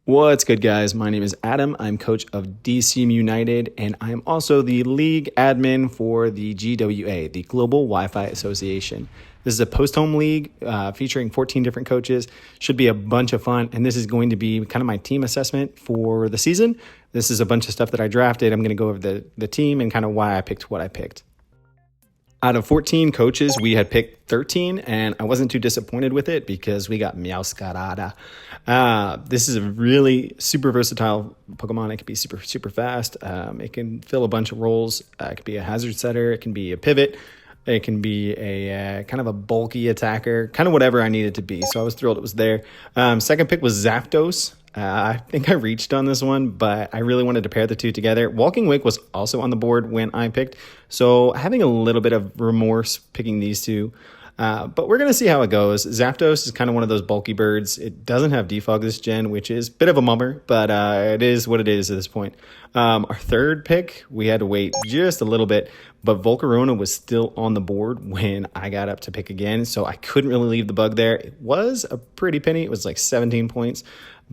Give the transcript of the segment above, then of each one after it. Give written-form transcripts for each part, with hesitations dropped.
What's good, guys? My name is Adam. I'm coach of DC Mewnited, and I'm also the league admin for the GWA, the Global Wi-Fi Association. This is a post-home league featuring 14 different coaches. Should be a bunch of fun, and this is going to be kind of my team assessment for the season. This is a bunch of stuff that I drafted. I'm going to go over the team and kind of why I picked what I picked. Out of 14 coaches, we had picked 13, and I wasn't too disappointed with it because we got Meowscarada. This is a really super versatile Pokemon. It can be super fast. It can fill a bunch of roles. It can be a hazard setter. It can be a pivot. It can be a kind of a bulky attacker, kind of whatever I needed to be. So I was thrilled it was there. Second pick was Zapdos. I think I reached on this one, but I really wanted to pair the two together. Walking Wake was also on the board when I picked, so having a little bit of remorse picking these two. But we're going to see how it goes. Zapdos is kind of one of those bulky birds. It doesn't have defog this gen, which is a bit of a bummer, but it is what it is at this point. Our third pick, we had to wait just a little bit, but Volcarona was still on the board when I got up to pick again, so I couldn't really leave the bug there. It was a pretty penny. It was like 17 points,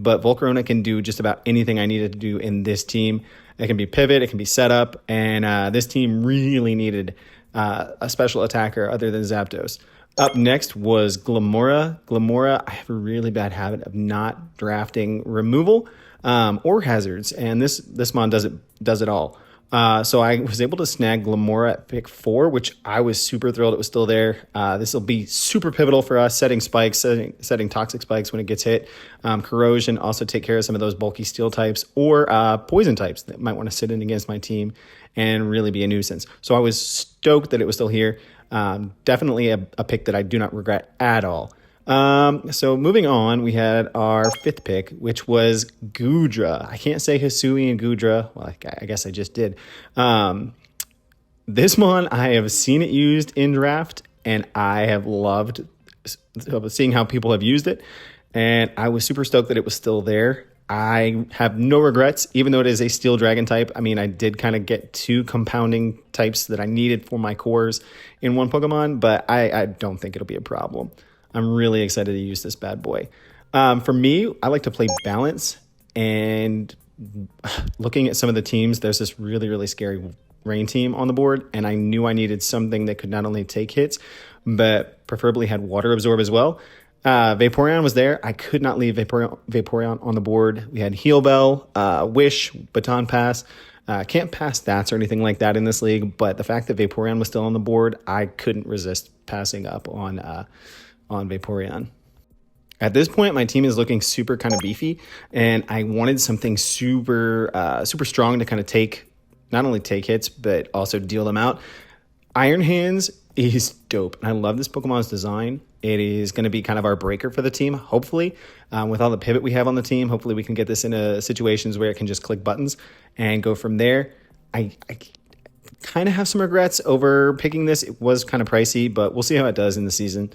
but Volcarona can do just about anything I needed to do in this team. It can be pivot, it can be setup, and this team really needed a special attacker other than Zapdos. Up next was Glamora. Glamora, I have a really bad habit of not drafting removal or hazards, and this mon does it all. So I was able to snag Glamora at pick 4, which I was super thrilled it was still there. This will be super pivotal for us, setting spikes, setting toxic spikes when it gets hit. Corrosion, also take care of some of those bulky steel types or poison types that might want to sit in against my team and really be a nuisance. So I was stoked that it was still here. Definitely a pick that I do not regret at all. So moving on, we had our fifth pick, which was Goodra. I can't say Hisui and Goodra. Well, I guess I just did. This one, I have seen it used in draft, and I have loved seeing how people have used it. And I was super stoked that it was still there. I have no regrets, even though it is a steel dragon type. I mean, I did kind of get 2 compounding types that I needed for my cores in one Pokemon, but I don't think it'll be a problem. I'm really excited to use this bad boy. For me, I like to play balance, and looking at some of the teams, there's this really scary rain team on the board, and I knew I needed something that could not only take hits, but preferably had water absorb as well. Vaporeon was there. I could not leave Vaporeon on the board. We had Heal Bell, Wish, Baton Pass. Can't pass stats or anything like that in this league, but the fact that Vaporeon was still on the board, I couldn't resist passing up on Vaporeon. At this point, my team is looking super kind of beefy, and I wanted something super strong to kind of not only take hits, but also deal them out. Iron Hands is dope, and I love this Pokemon's design. It is going to be kind of our breaker for the team, hopefully. With all the pivot we have on the team, hopefully we can get this into situations where it can just click buttons and go from there. I kind of have some regrets over picking this. It was kind of pricey, but we'll see how it does in the season.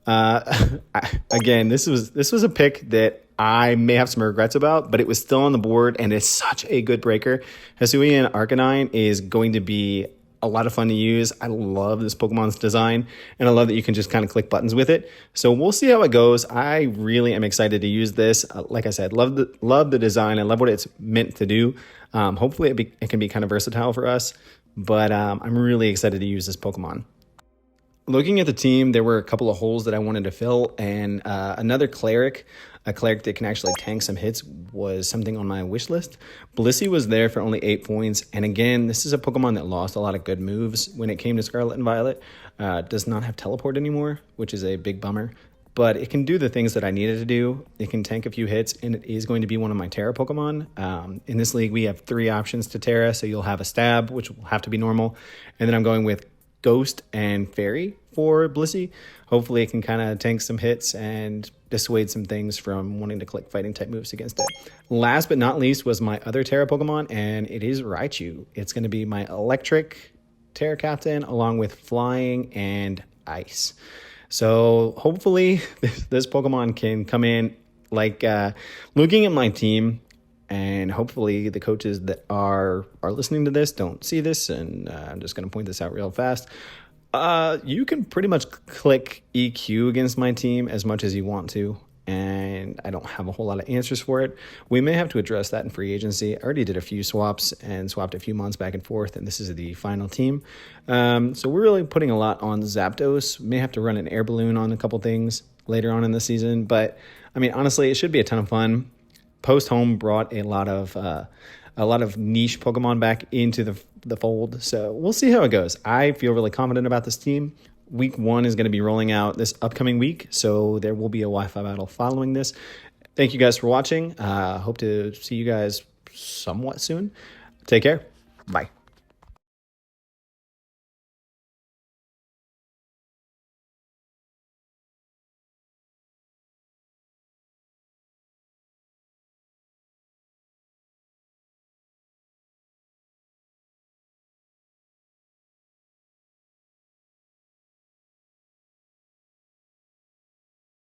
Again, this was a pick that I may have some regrets about, but it was still on the board, and it's such a good breaker. Hisuian Arcanine is going to be a lot of fun to use. I love this Pokemon's design, and I love that you can just kind of click buttons with it. So we'll see how it goes. I really am excited to use this. Like I said, love the design. I love what it's meant to do. Hopefully it can be kind of versatile for us, but I'm really excited to use this Pokemon. Looking at the team, there were a couple of holes that I wanted to fill, and another cleric, a cleric that can actually tank some hits, was something on my wish list. Blissey was there for only 8 points, and again, this is a Pokemon that lost a lot of good moves when it came to Scarlet and Violet. Does not have teleport anymore, which is a big bummer, but it can do the things that I needed to do. It can tank a few hits, and it is going to be one of my Terra Pokemon. In this league, we have 3 options to Terra, so you'll have a Stab, which will have to be normal, and then I'm going with Ghost and Fairy for Blissey. Hopefully it can kind of tank some hits and dissuade some things from wanting to click fighting type moves against it. Last but not least was my other Terra Pokemon, and it is Raichu. It's going to be my electric Terra Captain along with flying and ice. So hopefully this Pokemon can come in like looking at my team. And hopefully the coaches that are listening to this don't see this, and I'm just going to point this out real fast. You can pretty much click EQ against my team as much as you want to. and I don't have a whole lot of answers for it. We may have to address that in free agency. I already did a few swaps and swapped a few months back and forth, and this is the final team. So we're really putting a lot on Zapdos. May have to run an air balloon on a couple things later on in the season, but I mean, honestly, it should be a ton of fun. Post Home brought a lot of niche Pokemon back into the fold, so we'll see how it goes. I feel really confident about this team. Week 1 is going to be rolling out this upcoming week, so there will be a Wi-Fi battle following this. Thank you guys for watching. Hope to see you guys somewhat soon. Take care. Bye.